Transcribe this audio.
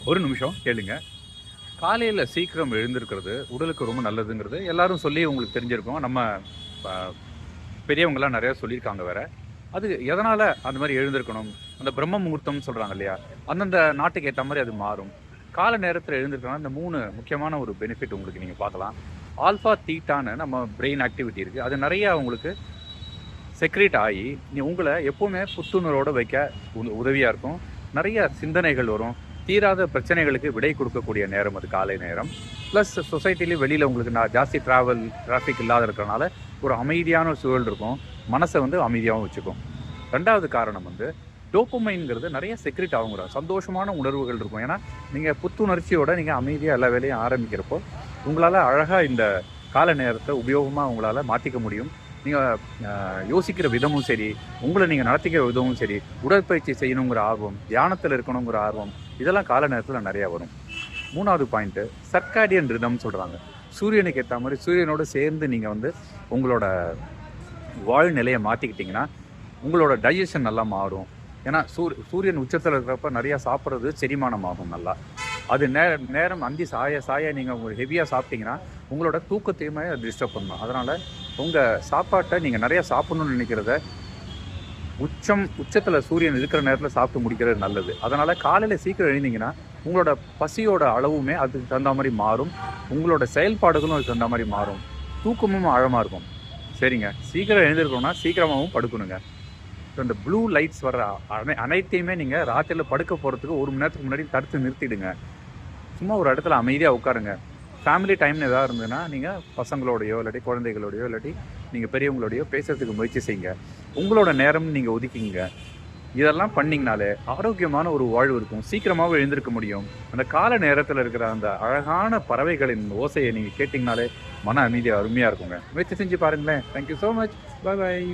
ஒரு நிமிஷம் கேளுங்க. காலையில சீக்கிரம் எழுந்திருக்கிறது உடலுக்கு ரொம்ப நல்லதுங்கிறது எல்லாரும் சொல்லி உங்களுக்கு தெரிஞ்சிருக்கும். நம்ம ப பெரியவங்கலாம் நெறையா சொல்லியிருக்காங்க வேற. அது எதனால அந்த மாரி எழுந்திருக்கணும்? அந்த பிரம்ம முகூர்த்தம்னு சொல்றாங்க இல்லையா? அந்தந்த நாட்டுக்கு ஏத்த மாரி அது மாறும். கால நேரத்தில எழுந்திருக்கனா இந்த 3 முக்கியமான ஒரு பெனிஃபிட் உங்களுக்கு நீங்க பார்க்கலாம். ஆல்ஃபா, தீட்டான்னு நம்ம பிரெயின் ஆக்டிவிட்டி இருக்கு. அது நெறையா உங்களுக்கு செக்ரீட் ஆயி, உங்கள எப்பவுமே புத்துணர்வோட வைக்க உதவியா இருக்கும். நெறைய சிந்தனைகள் வரும். தீராத பிரச்சனைகளுக்கு விடை குடுக்கக்கூடிய நேரம் அது காலை நேரம். ப்ளஸ் சொசைட்டிலயும் வெளியில உங்களுக்கு ஜாஸ்தி டிராஃபிக் இல்லாத இருக்கிறனால, ஒரு அமைதியான சூழல் இருக்கும். மனச வந்து அமைதியாவும் வச்சுக்கும். 2வது காரணம் வந்து, டோப்பமைன்ங்கிறது நெறைய செக்ரீட் ஆகுங்கிற சந்தோஷமான உணர்வுகள் இருக்கும். ஏன்னா, நீங்க புத்துணர்ச்சியோட நீங்க அமைதியா எல்லா வேலையும் ஆரம்பிக்கிறப்போ, உங்களால அழகா இந்த கால நேரத்த உபயோகமா உங்களால மாத்திக்க முடியும். நீங்க யோசிக்கிற விதமும் சரி, உங்கள நீங்க நடத்திக்கிற விதமும் சரி, உடற்பயிற்சி செய்யணுங்கிற ஆர்வம், தியானத்துல இருக்கணுங்கிற ஆர்வம், இதெல்லாம் கால நேரத்துல நெறையா வரும். 3வது பாயிண்ட்டு சர்க்காடியன் ரிதம்னு சொல்றாங்க. சூரியனுக்கு ஏத்தா மாரி சூரியனோட சேர்ந்து நீங்க வந்து உங்களோட வாழ்நிலைய மாத்திக்கிட்டீங்கன்னா, உங்களோட டைஜெஷன் நல்லா மாறும். ஏன்னா சூரியன் உச்சத்துல இருக்கிறப்ப நெறையா சாப்பிடுறது செரிமானம் ஆகும் நல்லா. அது நேரம் அந்தி சாய சாய நீங்க ஹெவியா சாப்பிட்டீங்கன்னா, உங்களோட தூக்கத்தையுமே அது டிஸ்டர்ப் பண்ணும். அதனால உங்க சாப்பாட்ட நீங்க நெறைய சாப்பிடணும்னு நெனைக்கிறத, உச்சத்துல சூரியன் இருக்கிற நேரத்துல சாப்பிட்டு முடிக்கிறது நல்லது. அதனால காலையில சீக்கிரம் எழுந்தீங்கன்னா, உங்களோட பசியோட அளவுமே அதுக்கு தகுந்த மாரி மாறும். உங்களோட செயல்பாடுகளும் அதுக்கு தகுந்த மாரி மாறும். தூக்கமும் ஆழமா இருக்கும். சரிங்க. சீக்கிரம் எழுந்திருக்கணும்னா சீக்கிரமாவும் படுக்கணுங்க. இந்த ப்ளூ லைட்ஸ் வர்ற அனைத்தையுமே நீங்க ராத்திரில படுக்க போறதுக்கு 1 மணி நேரத்துக்கு முன்னாடி தடுத்து நிறுத்திடுங்க. சும்மா ஒரு இடத்துல அமைதியா உட்காருங்க. ஃபேமிலி டைம்னு ஏதாவது இருந்ததுன்னா, நீங்க பசங்களோடையோ, இல்லாட்டி குழந்தைகளோடையோ, இல்லாட்டி நீங்க பெரியவங்களோடையோ பேசுறதுக்கு முயற்சி செய்யுங்க. உங்களோட நேரம்னு நீங்க ஒதுக்கிக்கங்க. இதெல்லாம் பண்ணீங்கனாலே ஆரோக்கியமான ஒரு வாழ்வு இருக்கும். சீக்கிரமாவும் எழுந்திருக்க முடியும். அந்த கால நேரத்துல இருக்கிற அந்த அழகான பறவைகளின் ஓசைய நீங்க கேட்டீங்கனாலே, மன அமைதி அருமையா இருக்குங்க. முயற்சி செஞ்சு பாருங்களேன். Thank you so much. Bye bye.